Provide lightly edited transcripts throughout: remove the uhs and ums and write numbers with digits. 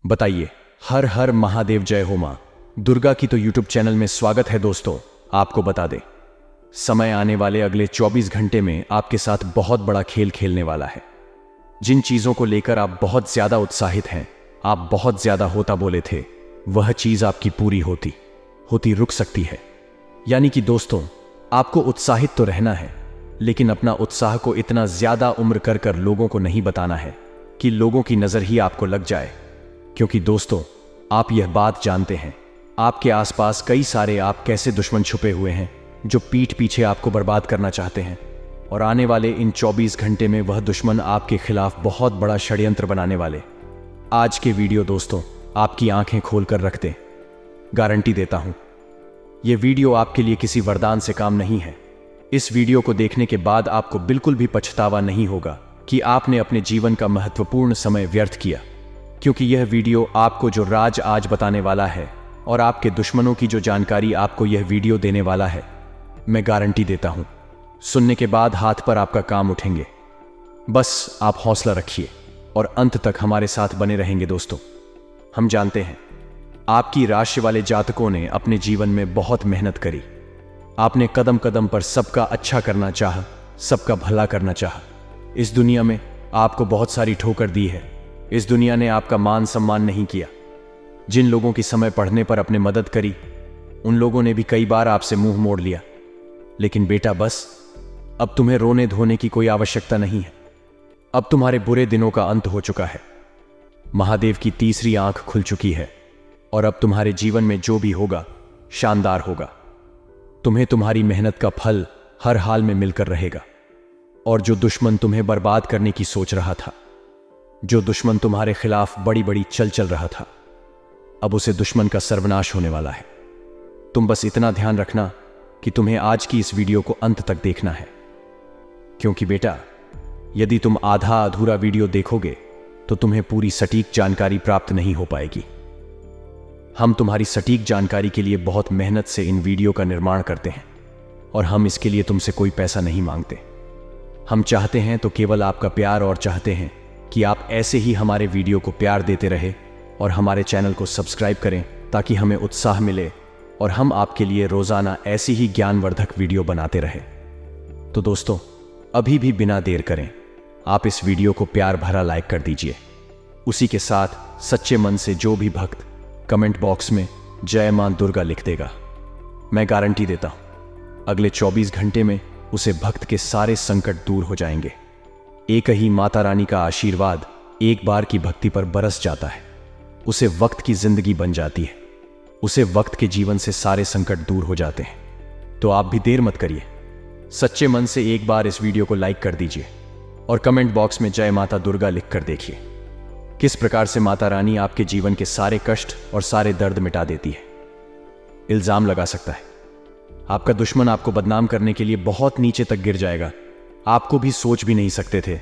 बताइए। हर हर महादेव, जय हो मां दुर्गा की। तो यूट्यूब चैनल में स्वागत है दोस्तों। आपको बता दें, समय आने वाले अगले 24 घंटे में आपके साथ बहुत बड़ा खेल खेलने वाला है। जिन चीजों को लेकर आप बहुत ज्यादा उत्साहित हैं, आप बहुत ज्यादा होता बोले थे, वह चीज आपकी पूरी होती रुक सकती है। यानी कि दोस्तों, आपको उत्साहित तो रहना है, लेकिन अपना उत्साह को इतना ज्यादा उम्र कर लोगों को नहीं बताना है कि लोगों की नजर ही आपको लग जाए। क्योंकि दोस्तों, आप यह बात जानते हैं, आपके आसपास कई सारे आप कैसे दुश्मन छुपे हुए हैं जो पीठ पीछे आपको बर्बाद करना चाहते हैं। और आने वाले इन 24 घंटे में वह दुश्मन आपके खिलाफ बहुत बड़ा षड्यंत्र बनाने वाले। आज के वीडियो दोस्तों आपकी आंखें खोलकर रख दे। गारंटी देता हूं, यह वीडियो आपके लिए किसी वरदान से काम नहीं है। इस वीडियो को देखने के बाद आपको बिल्कुल भी पछतावा नहीं होगा कि आपने अपने जीवन का महत्वपूर्ण समय व्यर्थ किया। क्योंकि यह वीडियो आपको जो राज आज बताने वाला है और आपके दुश्मनों की जो जानकारी आपको यह वीडियो देने वाला है, मैं गारंटी देता हूं, सुनने के बाद हाथ पर आपका काम उठेंगे। बस आप हौसला रखिए और अंत तक हमारे साथ बने रहेंगे दोस्तों। हम जानते हैं, आपकी राशि वाले जातकों ने अपने जीवन में बहुत मेहनत करी। आपने कदम कदम पर सबका अच्छा करना चाहा, सबका भला करना चाहा। इस दुनिया में आपको बहुत सारी ठोकर दी है। इस दुनिया ने आपका मान सम्मान नहीं किया। जिन लोगों की समय पढ़ने पर अपने मदद करी, उन लोगों ने भी कई बार आपसे मुंह मोड़ लिया। लेकिन बेटा, बस अब तुम्हें रोने धोने की कोई आवश्यकता नहीं है। अब तुम्हारे बुरे दिनों का अंत हो चुका है। महादेव की तीसरी आंख खुल चुकी है और अब तुम्हारे जीवन में जो भी होगा शानदार होगा। तुम्हें तुम्हारी मेहनत का फल हर हाल में मिलकर रहेगा। और जो दुश्मन तुम्हें बर्बाद करने की सोच रहा था, जो दुश्मन तुम्हारे खिलाफ बड़ी बड़ी चल रहा था, अब उसे दुश्मन का सर्वनाश होने वाला है। तुम बस इतना ध्यान रखना कि तुम्हें आज की इस वीडियो को अंत तक देखना है। क्योंकि बेटा, यदि तुम आधा अधूरा वीडियो देखोगे तो तुम्हें पूरी सटीक जानकारी प्राप्त नहीं हो पाएगी। हम तुम्हारी सटीक जानकारी के लिए बहुत मेहनत से इन वीडियो का निर्माण करते हैं और हम इसके लिए तुमसे कोई पैसा नहीं मांगते। हम चाहते हैं तो केवल आपका प्यार, और चाहते हैं कि आप ऐसे ही हमारे वीडियो को प्यार देते रहे और हमारे चैनल को सब्सक्राइब करें, ताकि हमें उत्साह मिले और हम आपके लिए रोजाना ऐसी ही ज्ञानवर्धक वीडियो बनाते रहे। तो दोस्तों, अभी भी बिना देर करें आप इस वीडियो को प्यार भरा लाइक कर दीजिए। उसी के साथ सच्चे मन से जो भी भक्त कमेंट बॉक्स में जय मां दुर्गा लिख देगा, मैं गारंटी देता हूं अगले 24 घंटे में उसे भक्त के सारे संकट दूर हो जाएंगे। एक ही माता रानी का आशीर्वाद एक बार की भक्ति पर बरस जाता है, उसे वक्त की जिंदगी बन जाती है। उसे वक्त के जीवन से सारे संकट दूर हो जाते हैं। तो आप भी देर मत करिए, सच्चे मन से एक बार इस वीडियो को लाइक कर दीजिए और कमेंट बॉक्स में जय माता दुर्गा लिख कर देखिए किस प्रकार से माता रानी आपके जीवन के सारे कष्ट और सारे दर्द मिटा देती है। इल्जाम लगा सकता है, आपका दुश्मन आपको बदनाम करने के लिए बहुत नीचे तक गिर जाएगा। आपको भी सोच भी नहीं सकते थे।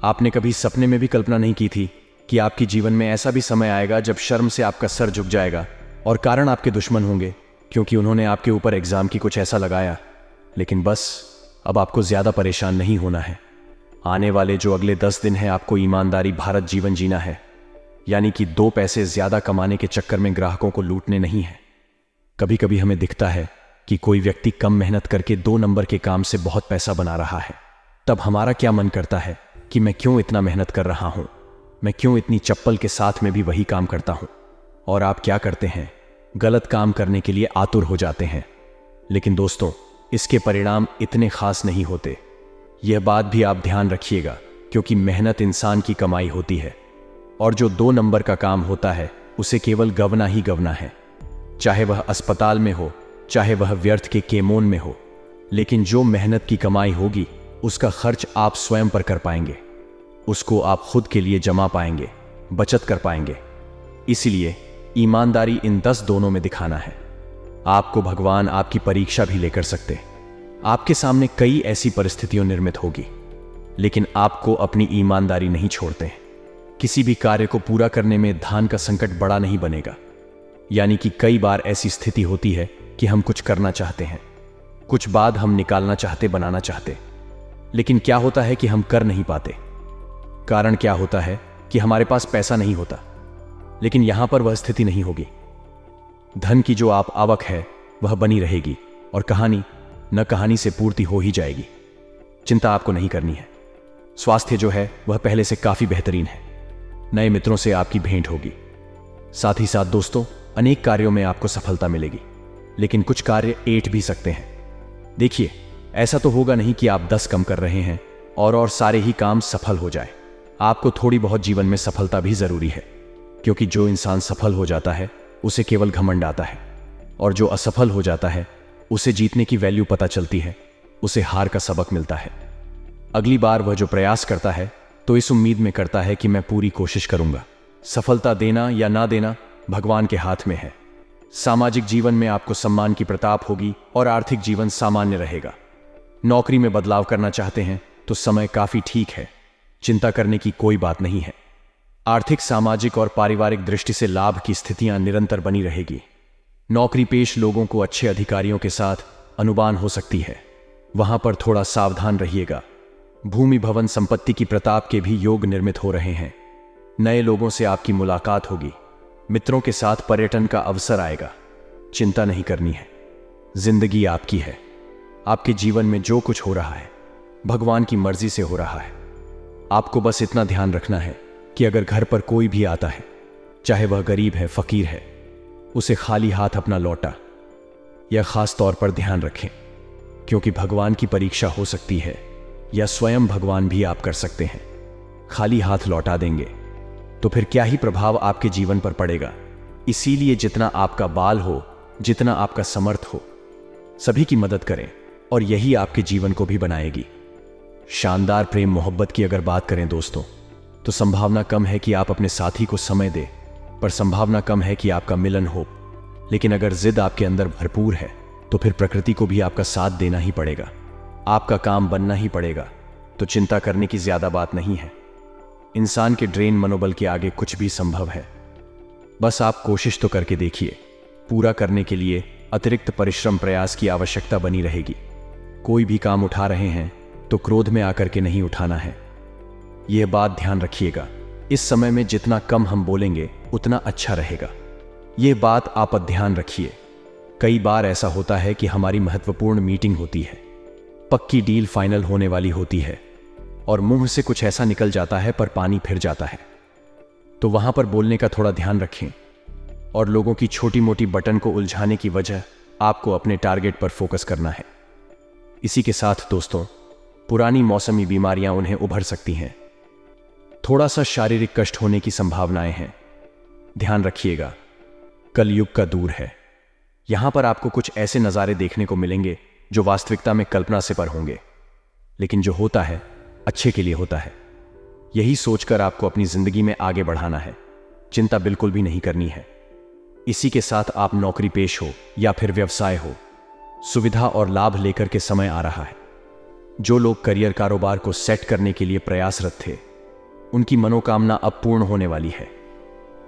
आपने कभी सपने में भी कल्पना नहीं की थी कि आपके जीवन में ऐसा भी समय आएगा जब शर्म से आपका सर झुक जाएगा। और कारण आपके दुश्मन होंगे, क्योंकि उन्होंने आपके ऊपर एग्जाम की कुछ ऐसा लगाया। लेकिन बस अब आपको ज्यादा परेशान नहीं होना है। आने वाले जो अगले 10 दिन हैं, आपको ईमानदारी भारत जीवन जीना है। यानी कि 2 पैसे ज्यादा कमाने के चक्कर में ग्राहकों को लूटने नहीं है। कभी कभी हमें दिखता है कि कोई व्यक्ति कम मेहनत करके 2 नंबर के काम से बहुत पैसा बना रहा है। तब हमारा क्या मन करता है कि मैं क्यों इतना मेहनत कर रहा हूं, मैं क्यों इतनी चप्पल के साथ में भी वही काम करता हूं। और आप क्या करते हैं, गलत काम करने के लिए आतुर हो जाते हैं। लेकिन दोस्तों, इसके परिणाम इतने खास नहीं होते। यह बात भी आप ध्यान रखिएगा, क्योंकि मेहनत इंसान की कमाई होती है और जो 2 नंबर का काम होता है उसे केवल गवना ही गवना है। चाहे वह अस्पताल में हो, चाहे वह व्यर्थ के केमोन में हो। लेकिन जो मेहनत की कमाई होगी उसका खर्च आप स्वयं पर कर पाएंगे, उसको आप खुद के लिए जमा पाएंगे, बचत कर पाएंगे। इसलिए ईमानदारी इन 10 दोनों में दिखाना है। आपको भगवान आपकी परीक्षा भी लेकर सकते। आपके सामने कई ऐसी परिस्थितियां निर्मित होगी, लेकिन आपको अपनी ईमानदारी नहीं छोड़ते। किसी भी कार्य को पूरा करने में धन का संकट बड़ा नहीं बनेगा। यानी कि कई बार ऐसी स्थिति होती है कि हम कुछ करना चाहते हैं, कुछ बाद हम निकालना चाहते, बनाना चाहते, लेकिन क्या होता है कि हम कर नहीं पाते। कारण क्या होता है कि हमारे पास पैसा नहीं होता। लेकिन यहां पर वह स्थिति नहीं होगी। धन की जो आप आवक है वह बनी रहेगी और कहानी न कहानी से पूर्ति हो ही जाएगी। चिंता आपको नहीं करनी है। स्वास्थ्य जो है वह पहले से काफी बेहतरीन है। नए मित्रों से आपकी भेंट होगी। साथ ही साथ दोस्तों, अनेक कार्यों में आपको सफलता मिलेगी, लेकिन कुछ कार्य ऐंठ भी सकते हैं। देखिए, ऐसा तो होगा नहीं कि आप 10 कम कर रहे हैं और सारे ही काम सफल हो जाए। आपको थोड़ी बहुत जीवन में सफलता भी जरूरी है, क्योंकि जो इंसान सफल हो जाता है उसे केवल घमंड आता है, और जो असफल हो जाता है उसे जीतने की वैल्यू पता चलती है, उसे हार का सबक मिलता है। अगली बार वह जो प्रयास करता है तो इस उम्मीद में करता है कि मैं पूरी कोशिश करूंगा। सफलता देना या ना देना भगवान के हाथ में है। सामाजिक जीवन में आपको सम्मान की प्रताप होगी और आर्थिक जीवन सामान्य रहेगा। नौकरी में बदलाव करना चाहते हैं तो समय काफी ठीक है। चिंता करने की कोई बात नहीं है। आर्थिक, सामाजिक और पारिवारिक दृष्टि से लाभ की स्थितियां निरंतर बनी रहेगी। नौकरी पेश लोगों को अच्छे अधिकारियों के साथ अनुबान हो सकती है, वहां पर थोड़ा सावधान रहिएगा। भूमि, भवन, संपत्ति की प्रताप के भी योग निर्मित हो रहे हैं। नए लोगों से आपकी मुलाकात होगी। मित्रों के साथ पर्यटन का अवसर आएगा। चिंता नहीं करनी है, जिंदगी आपकी है। आपके जीवन में जो कुछ हो रहा है भगवान की मर्जी से हो रहा है। आपको बस इतना ध्यान रखना है कि अगर घर पर कोई भी आता है, चाहे वह गरीब है, फकीर है, उसे खाली हाथ अपना लौटा। यह खास तौर पर ध्यान रखें, क्योंकि भगवान की परीक्षा हो सकती है या स्वयं भगवान भी आप कर सकते हैं। खाली हाथ लौटा देंगे तो फिर क्या ही प्रभाव आपके जीवन पर पड़ेगा। इसीलिए जितना आपका बाल हो, जितना आपका समर्थ हो, सभी की मदद करें और यही आपके जीवन को भी बनाएगी। शानदार प्रेम मोहब्बत की अगर बात करें दोस्तों, तो संभावना कम है कि आप अपने साथी को समय दें, पर संभावना कम है कि आपका मिलन हो। लेकिन अगर जिद आपके अंदर भरपूर है तो फिर प्रकृति को भी आपका साथ देना ही पड़ेगा। आपका काम बनना ही पड़ेगा। तो चिंता करने की ज्यादा बात नहीं है। इंसान के ड्रेन मनोबल के आगे कुछ भी संभव है। बस आप कोशिश तो करके देखिए। पूरा करने के लिए अतिरिक्त परिश्रम, प्रयास की आवश्यकता बनी रहेगी। कोई भी काम उठा रहे हैं तो क्रोध में आकर के नहीं उठाना है। यह बात ध्यान रखिएगा। इस समय में जितना कम हम बोलेंगे उतना अच्छा रहेगा। यह बात आप ध्यान रखिए। कई बार ऐसा होता है कि हमारी महत्वपूर्ण मीटिंग होती है, पक्की डील फाइनल होने वाली होती है, और मुंह से कुछ ऐसा निकल जाता है पर पानी फिर जाता है। तो वहां पर बोलने का थोड़ा ध्यान रखें, और लोगों की छोटी मोटी बटन को उलझाने की वजह आपको अपने टारगेट पर फोकस करना है। इसी के साथ दोस्तों, पुरानी मौसमी बीमारियां उन्हें उभर सकती हैं। थोड़ा सा शारीरिक कष्ट होने की संभावनाएं हैं। ध्यान रखिएगा, कलयुग का दूर है। यहां पर आपको कुछ ऐसे नज़ारे देखने को मिलेंगे जो वास्तविकता में कल्पना से पर होंगे, लेकिन जो होता है अच्छे के लिए होता है। यही सोचकर आपको अपनी जिंदगी में आगे बढ़ाना है। चिंता बिल्कुल भी नहीं करनी है। इसी के साथ आप नौकरी पेश हो या फिर व्यवसाय हो, सुविधा और लाभ लेकर के समय आ रहा है। जो लोग करियर, कारोबार को सेट करने के लिए प्रयासरत थे, उनकी मनोकामना अब पूर्ण होने वाली है।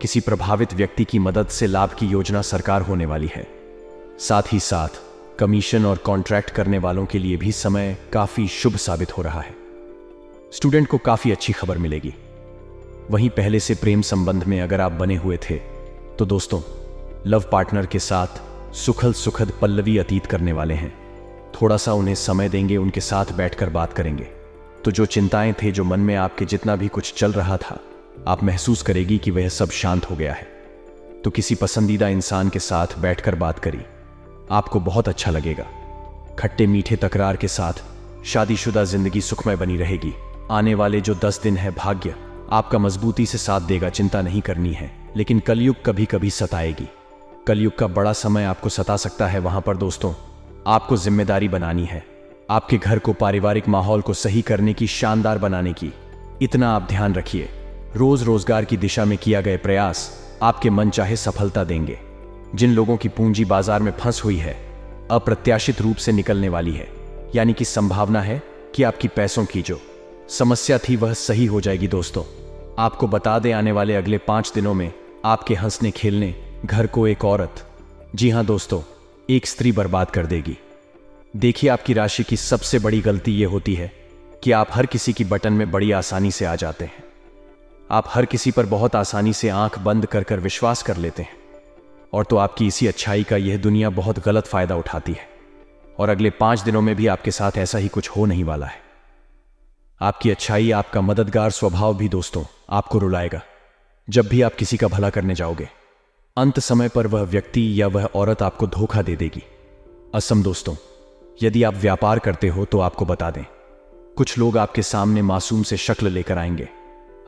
किसी प्रभावित व्यक्ति की मदद से लाभ की योजना साकार होने वाली है। साथ ही साथ कमीशन और कॉन्ट्रैक्ट करने वालों के लिए भी समय काफी शुभ साबित हो रहा है। स्टूडेंट को काफी अच्छी खबर मिलेगी। वहीं पहले से प्रेम संबंध में अगर आप बने हुए थे तो दोस्तों, लव पार्टनर के साथ सुखद पल्लवी अतीत करने वाले हैं। थोड़ा सा उन्हें समय देंगे, उनके साथ बैठकर बात करेंगे, तो जो चिंताएं थे, जो मन में आपके जितना भी कुछ चल रहा था, आप महसूस करेगी कि वह सब शांत हो गया है। तो किसी पसंदीदा इंसान के साथ बैठकर बात करी, आपको बहुत अच्छा लगेगा। खट्टे मीठे तकरार के साथ शादीशुदा जिंदगी सुखमय बनी रहेगी। आने वाले जो 10 दिन है, भाग्य आपका मजबूती से साथ देगा। चिंता नहीं करनी है। लेकिन कलयुग कभी कभी सताएगी। कलयुग का बड़ा समय आपको सता सकता है। वहां पर दोस्तों, आपको जिम्मेदारी बनानी है। आपके घर को, पारिवारिक माहौल को सही करने की, शानदार बनाने की। इतना आप ध्यान रखिए। रोज रोजगार की दिशा में किया गए प्रयास आपके मन चाहे सफलता देंगे। जिन लोगों की पूंजी बाजार में फंस हुई है, अप्रत्याशित रूप से निकलने वाली है। यानी कि संभावना है कि आपकी पैसों की जो समस्या थी वह सही हो जाएगी। दोस्तों, आपको बता दें, आने वाले अगले 5 दिनों में आपके हंसने खेलने घर को एक औरत, जी हां दोस्तों, एक स्त्री बर्बाद कर देगी। देखिए, आपकी राशि की सबसे बड़ी गलती यह होती है कि आप हर किसी की बटन में बड़ी आसानी से आ जाते हैं। आप हर किसी पर बहुत आसानी से आंख बंद कर कर विश्वास कर लेते हैं, और तो आपकी इसी अच्छाई का यह दुनिया बहुत गलत फायदा उठाती है। और अगले 5 दिनों में भी आपके साथ ऐसा ही कुछ हो नहीं वाला है। आपकी अच्छाई, आपका मददगार स्वभाव भी दोस्तों आपको रुलाएगा। जब भी आप किसी का भला करने जाओगे, अंत समय पर वह व्यक्ति या वह औरत आपको धोखा दे देगी। असम दोस्तों, यदि आप व्यापार करते हो तो आपको बता दें, कुछ लोग आपके सामने मासूम से शक्ल लेकर आएंगे,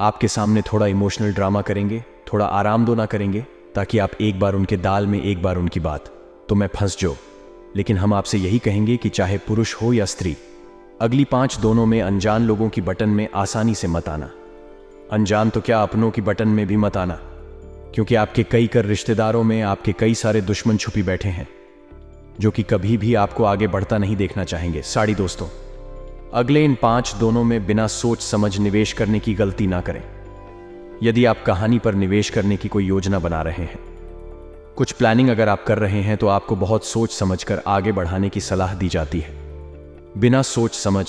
आपके सामने थोड़ा इमोशनल ड्रामा करेंगे, थोड़ा आराम दोना करेंगे, ताकि आप एक बार उनके दाल में एक बार उनकी बात तो मैं फंस जाऊं। लेकिन हम आपसे यही कहेंगे कि चाहे पुरुष हो या स्त्री, अगली 5 दोनों में अनजान लोगों की बटन में आसानी से मत आना। अनजान तो क्या, अपनों की बटन में भी मत आना, क्योंकि आपके कई कर रिश्तेदारों में आपके कई सारे दुश्मन छुपी बैठे हैं, जो कि कभी भी आपको आगे बढ़ता नहीं देखना चाहेंगे। साड़ी दोस्तों, अगले इन 5 दोनों में बिना सोच समझ निवेश करने की गलती ना करें। यदि आप कहानी पर निवेश करने की कोई योजना बना रहे हैं, कुछ प्लानिंग अगर आप कर रहे हैं, तो आपको बहुत सोच समझकर आगे बढ़ाने की सलाह दी जाती है। बिना सोच समझ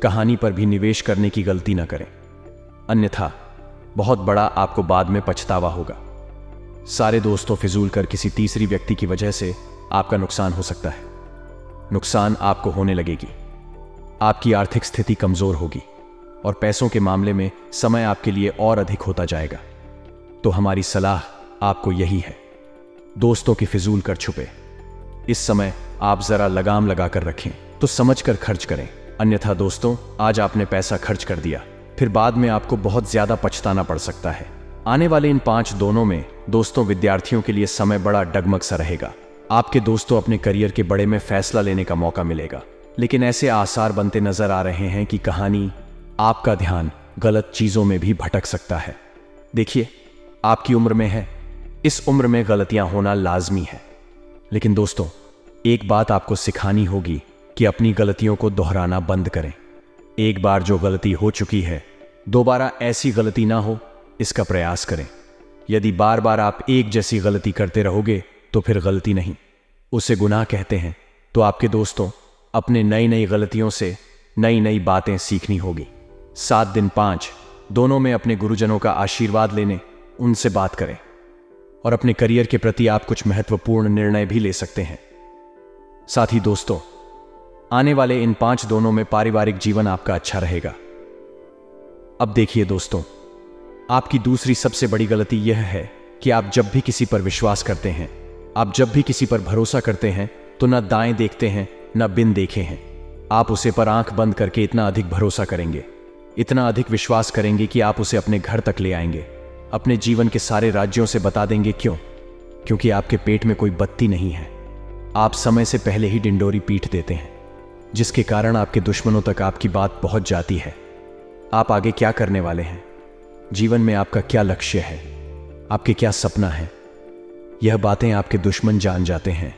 कहानी पर भी निवेश करने की गलती ना करें, अन्यथा बहुत बड़ा आपको बाद में पछतावा होगा। सारे दोस्तों, फिजूल कर किसी तीसरी व्यक्ति की वजह से आपका नुकसान हो सकता है। नुकसान आपको होने लगेगी, आपकी आर्थिक स्थिति कमजोर होगी, और पैसों के मामले में समय आपके लिए और अधिक होता जाएगा। तो हमारी सलाह आपको यही है, दोस्तों की फिजूल कर छुपे। इस समय आप जरा लगाम लगाकर रखें तो समझकर खर्च करें, अन्यथा दोस्तों आज आपने पैसा खर्च कर दिया, फिर बाद में आपको बहुत ज्यादा पछताना पड़ सकता है। आने वाले इन 5 दोनों में दोस्तों विद्यार्थियों के लिए समय बड़ा डगमग सा रहेगा। आपके दोस्तों अपने करियर के बड़े में फैसला लेने का मौका मिलेगा, लेकिन ऐसे आसार बनते नजर आ रहे हैं कि कहानी आपका ध्यान गलत चीजों में भी भटक सकता है। देखिए, आपकी उम्र में है, इस उम्र में गलतियां होना लाजमी है, लेकिन दोस्तों एक बात आपको सिखानी होगी कि अपनी गलतियों को दोहराना बंद करें। एक बार जो गलती हो चुकी है, दोबारा ऐसी गलती ना हो, इसका प्रयास करें। यदि बार बार आप एक जैसी गलती करते रहोगे तो फिर गलती नहीं, उसे गुनाह कहते हैं। तो आपके दोस्तों अपने नई नई गलतियों से नई नई बातें सीखनी होगी। 7 दिन 5 दोनों में अपने गुरुजनों का आशीर्वाद लेने, उनसे बात करें, और अपने करियर के प्रति आप कुछ महत्वपूर्ण निर्णय भी ले सकते हैं। साथ ही दोस्तों, आने वाले इन 5 दोनों में पारिवारिक जीवन आपका अच्छा रहेगा। अब देखिए दोस्तों, आपकी दूसरी सबसे बड़ी गलती यह है कि आप जब भी किसी पर विश्वास करते हैं, आप जब भी किसी पर भरोसा करते हैं, तो न दाएं देखते हैं न बिन देखे हैं। आप उसे पर आंख बंद करके इतना अधिक भरोसा करेंगे, इतना अधिक विश्वास करेंगे कि आप उसे अपने घर तक ले आएंगे, अपने जीवन के सारे राज्यों से बता देंगे। क्यों? क्योंकि आपके पेट में कोई बत्ती नहीं है। आप समय से पहले ही डिंडोरी पीट देते हैं, जिसके कारण आपके दुश्मनों तक आपकी बात पहुंच जाती है। आप आगे क्या करने वाले हैं, जीवन में आपका क्या लक्ष्य है, आपके क्या सपना है, यह बातें आपके दुश्मन जान जाते हैं,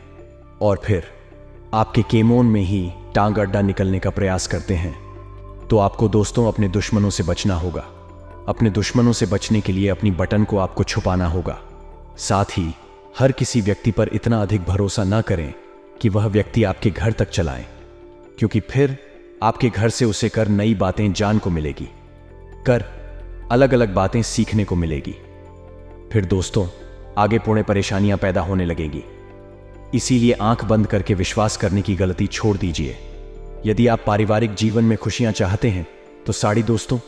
और फिर आपके केमोन में ही टांग अड्डा निकलने का प्रयास करते हैं। तो आपको दोस्तों अपने दुश्मनों से बचना होगा। अपने दुश्मनों से बचने के लिए अपनी बटन को आपको छुपाना होगा। साथ ही हर किसी व्यक्ति पर इतना अधिक भरोसा ना करें कि वह व्यक्ति आपके घर तक चलाए, क्योंकि फिर आपके घर से उसे कर नई बातें जान को मिलेगी, कर अलग अलग बातें सीखने को मिलेगी। फिर दोस्तों आगे पुणे परेशानियां पैदा होने लगेगी। इसीलिए आंख बंद करके विश्वास करने की गलती छोड़ दीजिए। यदि आप पारिवारिक जीवन में खुशियां चाहते हैं, तो साड़ी दोस्तों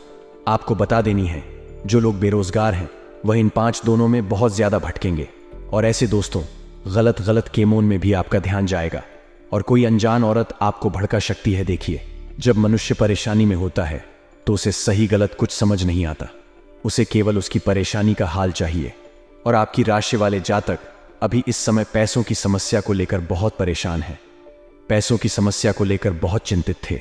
आपको बता देनी है, जो लोग बेरोजगार हैं वह इन 5 दोनों में बहुत ज्यादा भटकेंगे, और ऐसे दोस्तों गलत गलत केमोन में भी आपका ध्यान जाएगा, और कोई अनजान औरत आपको भड़का सकती है। देखिए, जब मनुष्य परेशानी में होता है तो उसे सही गलत कुछ समझ नहीं आता, उसे केवल उसकी परेशानी का हाल चाहिए। और आपकी राशि वाले जातक अभी इस समय पैसों की समस्या को लेकर बहुत परेशान हैं, पैसों की समस्या को लेकर बहुत चिंतित थे।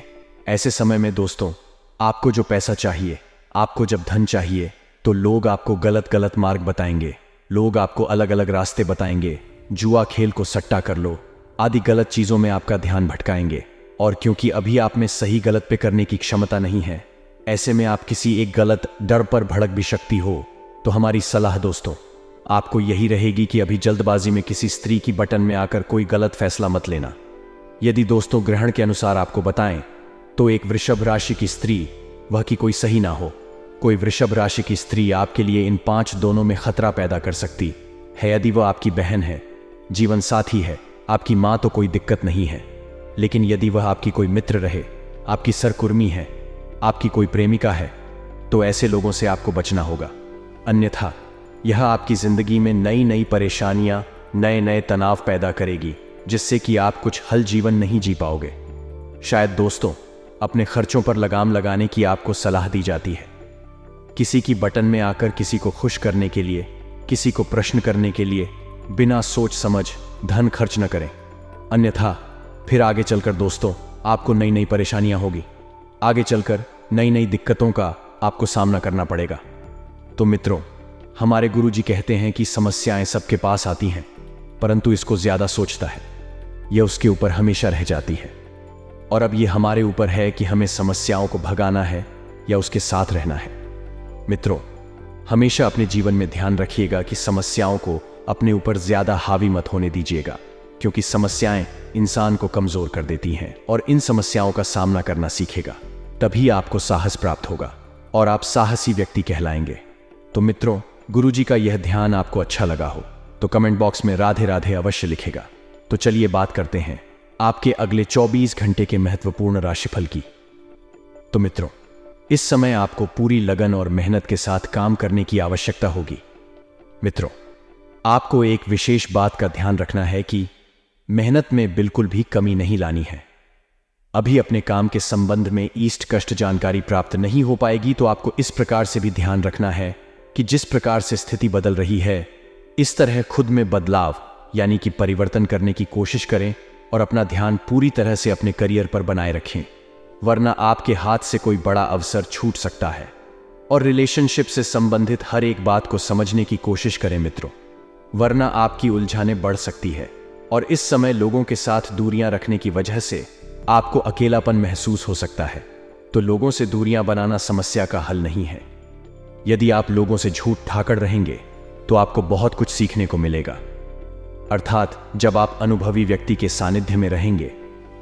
ऐसे समय में दोस्तों आपको जो पैसा चाहिए, आपको जब धन चाहिए, तो लोग आपको गलत गलत मार्ग बताएंगे, लोग आपको अलग अलग रास्ते बताएंगे, जुआ खेल को सट्टा कर लो आदि गलत चीजों में आपका ध्यान भटकाएंगे। और क्योंकि अभी आप में सही गलत पे करने की क्षमता नहीं है, ऐसे में आप किसी एक गलत डर पर भड़क भी सकती हो। तो हमारी सलाह दोस्तों आपको यही रहेगी कि अभी जल्दबाजी में किसी स्त्री की बटन में आकर कोई गलत फैसला मत लेना। यदि दोस्तों ग्रहण के अनुसार आपको बताएं, तो एक वृषभ राशि की स्त्री, वह की कोई सही ना हो, कोई वृषभ राशि की स्त्री आपके लिए इन 5 दोनों में खतरा पैदा कर सकती है। यदि वह आपकी बहन है, जीवन साथी है, आपकी माँ, तो कोई दिक्कत नहीं है। लेकिन यदि वह आपकी कोई मित्र रहे, आपकी सरकुर्मी है, आपकी कोई प्रेमिका है, तो ऐसे लोगों से आपको बचना होगा। अन्यथा यह आपकी जिंदगी में नई नई परेशानियां, नए नए तनाव पैदा करेगी, जिससे कि आप कुछ हल जीवन नहीं जी पाओगे। शायद दोस्तों, अपने खर्चों पर लगाम लगाने की आपको सलाह दी जाती है। किसी की बटन में आकर किसी को खुश करने के लिए, किसी को प्रश्न करने के लिए बिना सोच समझ धन खर्च न करें। अन्यथा फिर आगे चलकर दोस्तों आपको नई नई परेशानियां होगी। आगे चलकर नई नई दिक्कतों का आपको सामना करना पड़ेगा। तो मित्रों, हमारे गुरुजी कहते हैं कि समस्याएं सबके पास आती हैं, परंतु इसको ज्यादा सोचता है, यह उसके ऊपर हमेशा रह जाती है। और अब यह हमारे ऊपर है कि हमें समस्याओं को भगाना है या उसके साथ रहना है। मित्रों, हमेशा अपने जीवन में ध्यान रखिएगा कि समस्याओं को अपने ऊपर ज्यादा हावी मत होने दीजिएगा, क्योंकि समस्याएं इंसान को कमजोर कर देती हैं और इन समस्याओं का सामना करना सीखेगा, तभी आपको साहस प्राप्त होगा और आप साहसी व्यक्ति कहलाएंगे। तो मित्रों, गुरुजी का यह ध्यान आपको अच्छा लगा हो तो कमेंट बॉक्स में राधे राधे अवश्य लिखेगा। तो चलिए बात करते हैं आपके अगले 24 घंटे के महत्वपूर्ण राशिफल की। तो मित्रों, इस समय आपको पूरी लगन और मेहनत के साथ काम करने की आवश्यकता होगी। मित्रों, आपको एक विशेष बात का ध्यान रखना है कि मेहनत में बिल्कुल भी कमी नहीं लानी है। अभी अपने काम के संबंध में ईस्ट कष्ट जानकारी प्राप्त नहीं हो पाएगी, तो आपको इस प्रकार से भी ध्यान रखना है कि जिस प्रकार से स्थिति बदल रही है, इस तरह खुद में बदलाव यानी कि परिवर्तन करने की कोशिश करें और अपना ध्यान पूरी तरह से अपने करियर पर बनाए रखें, वरना आपके हाथ से कोई बड़ा अवसर छूट सकता है। और रिलेशनशिप से संबंधित हर एक बात को समझने की कोशिश करें मित्रों, वरना आपकी उलझनें बढ़ सकती है और इस समय लोगों के साथ दूरियां रखने की वजह से आपको अकेलापन महसूस हो सकता है। तो लोगों से दूरियां बनाना समस्या का हल नहीं है। यदि आप लोगों से झूठ ठाकर रहेंगे तो आपको बहुत कुछ सीखने को मिलेगा। अर्थात जब आप अनुभवी व्यक्ति के सानिध्य में रहेंगे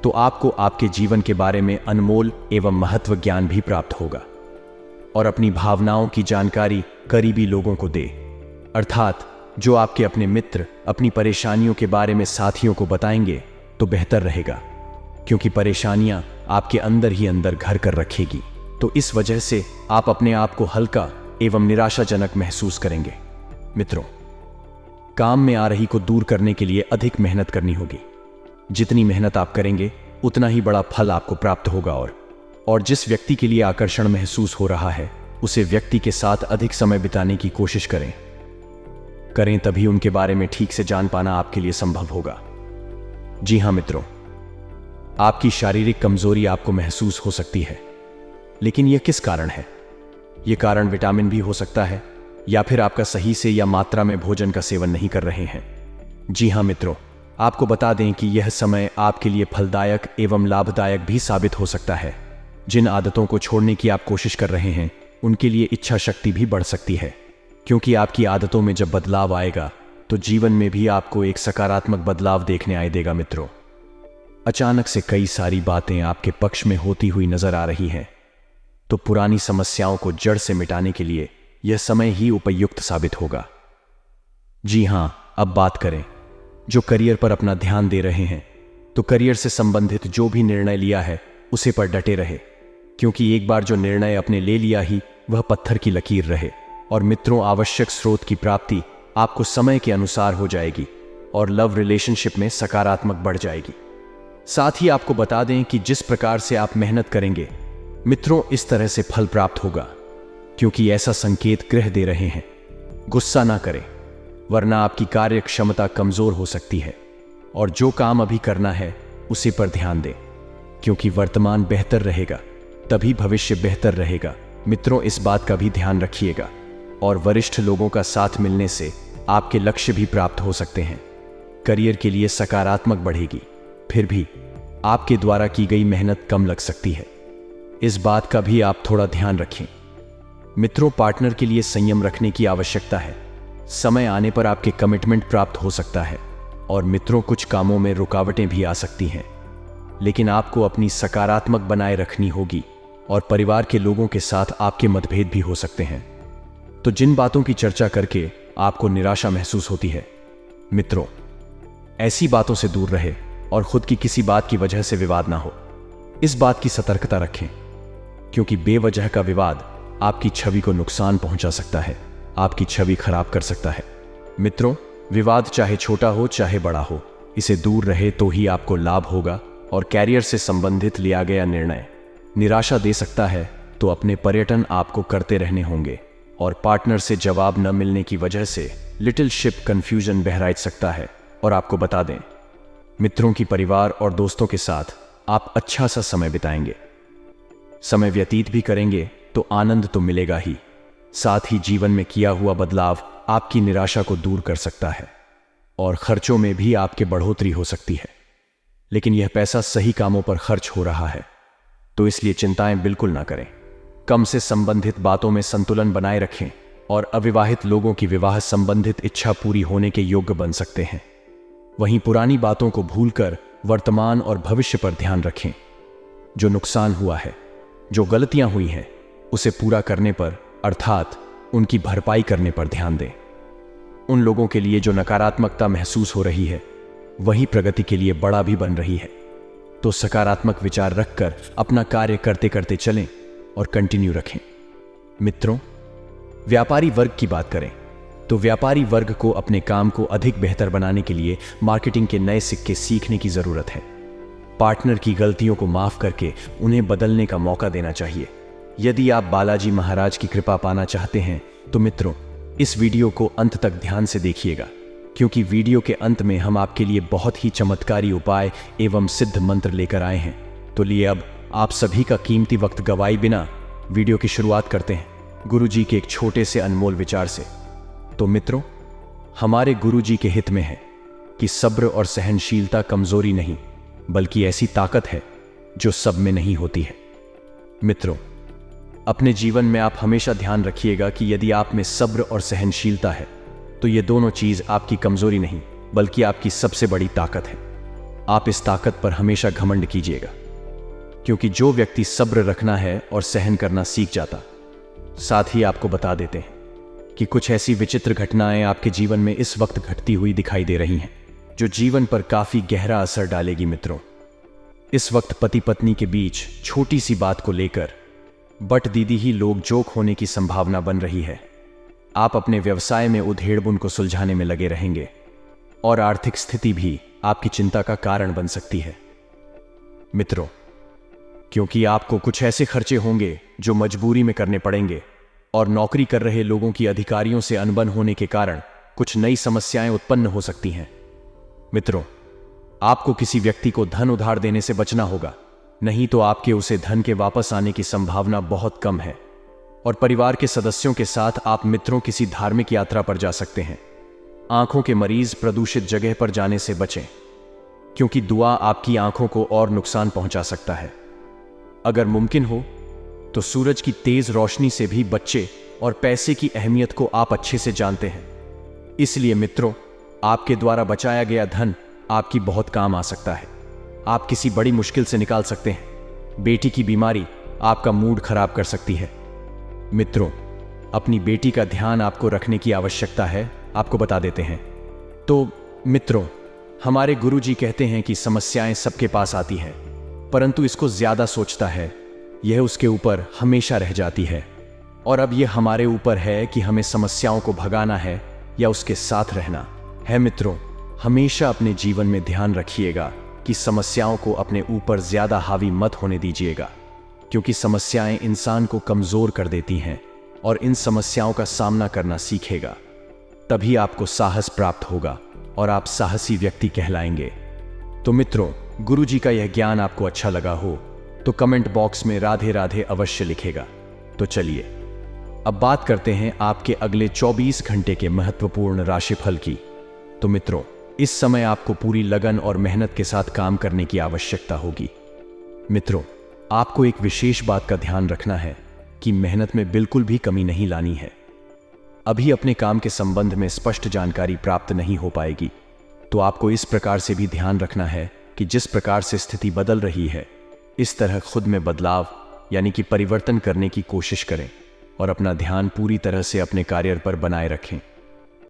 तो आपको आपके जीवन के बारे में अनमोल एवं महत्व ज्ञान भी प्राप्त होगा। और अपनी भावनाओं की जानकारी करीबी लोगों को दे, अर्थात जो आपके अपने मित्र अपनी परेशानियों के बारे में साथियों को बताएंगे तो बेहतर रहेगा, क्योंकि परेशानियां आपके अंदर ही अंदर घर कर रखेगी। तो इस वजह से आप अपने आप को हल्का एवं निराशाजनक महसूस करेंगे। मित्रों, काम में आ रही को दूर करने के लिए अधिक मेहनत करनी होगी। जितनी मेहनत आप करेंगे उतना ही बड़ा फल आपको प्राप्त होगा। और जिस व्यक्ति के लिए आकर्षण महसूस हो रहा है, उसे व्यक्ति के साथ अधिक समय बिताने की कोशिश करें, तभी उनके बारे में ठीक से जान पाना आपके लिए संभव होगा। जी हां मित्रों, आपकी शारीरिक कमजोरी आपको महसूस हो सकती है, लेकिन यह किस कारण है? यह कारण विटामिन भी हो सकता है, या फिर आपका सही से या मात्रा में भोजन का सेवन नहीं कर रहे हैं। जी हां मित्रों, आपको बता दें कि यह समय आपके लिए फलदायक एवं लाभदायक भी साबित हो सकता है। जिन आदतों को छोड़ने की आप कोशिश कर रहे हैं, उनके लिए इच्छा शक्ति भी बढ़ सकती है, क्योंकि आपकी आदतों में जब बदलाव आएगा तो जीवन में भी आपको एक सकारात्मक बदलाव देखने आए देगा। मित्रों, अचानक से कई सारी बातें आपके पक्ष में होती हुई नजर आ रही हैं, तो पुरानी समस्याओं को जड़ से मिटाने के लिए यह समय ही उपयुक्त साबित होगा। जी हां, अब बात करें जो करियर पर अपना ध्यान दे रहे हैं, तो करियर से संबंधित जो भी निर्णय लिया है उसे पर डटे रहे, क्योंकि एक बार जो निर्णय अपने ले लिया ही वह पत्थर की लकीर रहे। और मित्रों, आवश्यक स्रोत की प्राप्ति आपको समय के अनुसार हो जाएगी और लव रिलेशनशिप में सकारात्मक बढ़ जाएगी। साथ ही आपको बता दें कि जिस प्रकार से आप मेहनत करेंगे मित्रों, इस तरह से फल प्राप्त होगा, क्योंकि ऐसा संकेत ग्रह दे रहे हैं। गुस्सा ना करें, वरना आपकी कार्य क्षमता कमजोर हो सकती है। और जो काम अभी करना है उसी पर ध्यान दें, क्योंकि वर्तमान बेहतर रहेगा तभी भविष्य बेहतर रहेगा। मित्रों, इस बात का भी ध्यान रखिएगा। और वरिष्ठ लोगों का साथ मिलने से आपके लक्ष्य भी प्राप्त हो सकते हैं। करियर के लिए सकारात्मक बढ़ेगी, फिर भी आपके द्वारा की गई मेहनत कम लग सकती है। इस बात का भी आप थोड़ा ध्यान रखें। मित्रों, पार्टनर के लिए संयम रखने की आवश्यकता है। समय आने पर आपके कमिटमेंट प्राप्त हो सकता है और मित्रों, कुछ कामों में रुकावटें भी आ सकती हैं, लेकिन आपको अपनी सकारात्मक बनाए रखनी होगी और परिवार के लोगों के साथ आपके मतभेद भी हो सकते हैं। तो जिन बातों की चर्चा करके आपको निराशा महसूस होती है, मित्रों, ऐसी बातों से दूर रहे और खुद की किसी बात की वजह से विवाद ना हो। इस बात की सतर्कता रखें, क्योंकि बेवजह का विवाद आपकी छवि को नुकसान पहुंचा सकता है, आपकी छवि खराब कर सकता है। मित्रों, विवाद चाहे छोटा हो चाहे बड़ा हो, इसे दूर रहे तो ही आपको लाभ होगा। और कैरियर से संबंधित लिया गया निर्णय निराशा दे सकता है, तो अपने पर्यटन आपको करते रहने होंगे। और पार्टनर से जवाब न मिलने की वजह से लिटिल शिप कंफ्यूजन बहराइच सकता है। और आपको बता दें, मित्रों की परिवार और दोस्तों के साथ आप अच्छा सा समय बिताएंगे, समय व्यतीत भी करेंगे, तो आनंद तो मिलेगा ही, साथ ही जीवन में किया हुआ बदलाव आपकी निराशा को दूर कर सकता है। और खर्चों में भी आपके बढ़ोतरी हो सकती है, लेकिन यह पैसा सही कामों पर खर्च हो रहा है, तो इसलिए चिंताएं बिल्कुल ना करें। कम से संबंधित बातों में संतुलन बनाए रखें और अविवाहित लोगों की विवाह संबंधित इच्छा पूरी होने के योग्य बन सकते हैं। वहीं पुरानी बातों को भूलकर वर्तमान और भविष्य पर ध्यान रखें। जो नुकसान हुआ है, जो गलतियां हुई हैं, उसे पूरा करने पर, अर्थात उनकी भरपाई करने पर ध्यान दें। उन लोगों के लिए जो नकारात्मकता महसूस हो रही है, वही प्रगति के लिए बड़ा भी बन रही है। तो सकारात्मक विचार रखकर अपना कार्य करते करते चलें और कंटिन्यू रखें। मित्रों, व्यापारी वर्ग की बात करें तो व्यापारी वर्ग को अपने काम को अधिक बेहतर बनाने के लिए मार्केटिंग के नए सिक्के सीखने की जरूरत है। पार्टनर की गलतियों को माफ करके उन्हें बदलने का मौका देना चाहिए। यदि आप बालाजी महाराज की कृपा पाना चाहते हैं तो मित्रों, इस वीडियो को अंत तक ध्यान से देखिएगा, क्योंकि वीडियो के अंत में हम आपके लिए बहुत ही चमत्कारी उपाय एवं सिद्ध मंत्र लेकर आए हैं। तो लिए अब आप सभी का कीमती वक्त गवाए बिना वीडियो की शुरुआत करते हैं गुरुजी के एक छोटे से अनमोल विचार से। तो मित्रों, हमारे गुरुजी के हित में है कि सब्र और सहनशीलता कमजोरी नहीं, बल्कि ऐसी ताकत है जो सब में नहीं होती है। मित्रों, अपने जीवन में आप हमेशा ध्यान रखिएगा कि यदि आप में सब्र और सहनशीलता है, तो ये दोनों चीज आपकी कमजोरी नहीं, बल्कि आपकी सबसे बड़ी ताकत है। आप इस ताकत पर हमेशा घमंड कीजिएगा, क्योंकि जो व्यक्ति सब्र रखना है और सहन करना सीख जाता, साथ ही आपको बता देते हैं कि कुछ ऐसी विचित्र घटनाएं आपके जीवन में इस वक्त घटती हुई दिखाई दे रही हैं, जो जीवन पर काफी गहरा असर डालेगी। मित्रों, इस वक्त पति पत्नी के बीच छोटी सी बात को लेकर बट दीदी ही लोग जोक होने की संभावना बन रही है। आप अपने व्यवसाय में उधेड़बुन को सुलझाने में लगे रहेंगे और आर्थिक स्थिति भी आपकी चिंता का कारण बन सकती है। मित्रों, क्योंकि आपको कुछ ऐसे खर्चे होंगे जो मजबूरी में करने पड़ेंगे, और नौकरी कर रहे लोगों की अधिकारियों से अनबन होने के कारण कुछ नई समस्याएं उत्पन्न हो सकती हैं। मित्रों, आपको किसी व्यक्ति को धन उधार देने से बचना होगा, नहीं तो आपके उसे धन के वापस आने की संभावना बहुत कम है। और परिवार के सदस्यों के साथ आप मित्रों किसी धार्मिक यात्रा पर जा सकते हैं। आंखों के मरीज प्रदूषित जगह पर जाने से बचें, क्योंकि दुआ आपकी आंखों को और नुकसान पहुंचा सकता है। अगर मुमकिन हो तो सूरज की तेज रोशनी से भी बच्चे और पैसे की अहमियत को आप अच्छे से जानते हैं। इसलिए मित्रों, आपके द्वारा बचाया गया धन आपकी बहुत काम आ सकता है। आप किसी बड़ी मुश्किल से निकाल सकते हैं। बेटी की बीमारी आपका मूड खराब कर सकती है। मित्रों, अपनी बेटी का ध्यान आपको रखने की आवश्यकता है, आपको बता देते हैं। तो मित्रों, हमारे गुरुजी कहते हैं कि समस्याएं सबके पास आती हैं, परंतु इसको ज्यादा सोचता है, यह उसके ऊपर हमेशा रह जाती है। और अब यह हमारे ऊपर है कि हमें समस्याओं को भगाना है या उसके साथ रहना है। मित्रों, हमेशा अपने जीवन में ध्यान रखिएगा कि समस्याओं को अपने ऊपर ज्यादा हावी मत होने दीजिएगा, क्योंकि समस्याएं इंसान को कमजोर कर देती हैं और इन समस्याओं का सामना करना सीखेगा, तभी आपको साहस प्राप्त होगा और आप साहसी व्यक्ति कहलाएंगे। तो मित्रों, गुरुजी का यह ज्ञान आपको अच्छा लगा हो तो कमेंट बॉक्स में राधे राधे अवश्य लिखेगा। तो चलिए अब बात करते हैं आपके अगले 24 घंटे के महत्वपूर्ण राशिफल की। तो मित्रों, इस समय आपको पूरी लगन और मेहनत के साथ काम करने की आवश्यकता होगी। मित्रों, आपको एक विशेष बात का ध्यान रखना है कि मेहनत में बिल्कुल भी कमी नहीं लानी है। अभी अपने काम के संबंध में स्पष्ट जानकारी प्राप्त नहीं हो पाएगी, तो आपको इस प्रकार से भी ध्यान रखना है कि जिस प्रकार से स्थिति बदल रही है, इस तरह खुद में बदलाव यानी कि परिवर्तन करने की कोशिश करें और अपना ध्यान पूरी तरह से अपने कार्य पर बनाए रखें।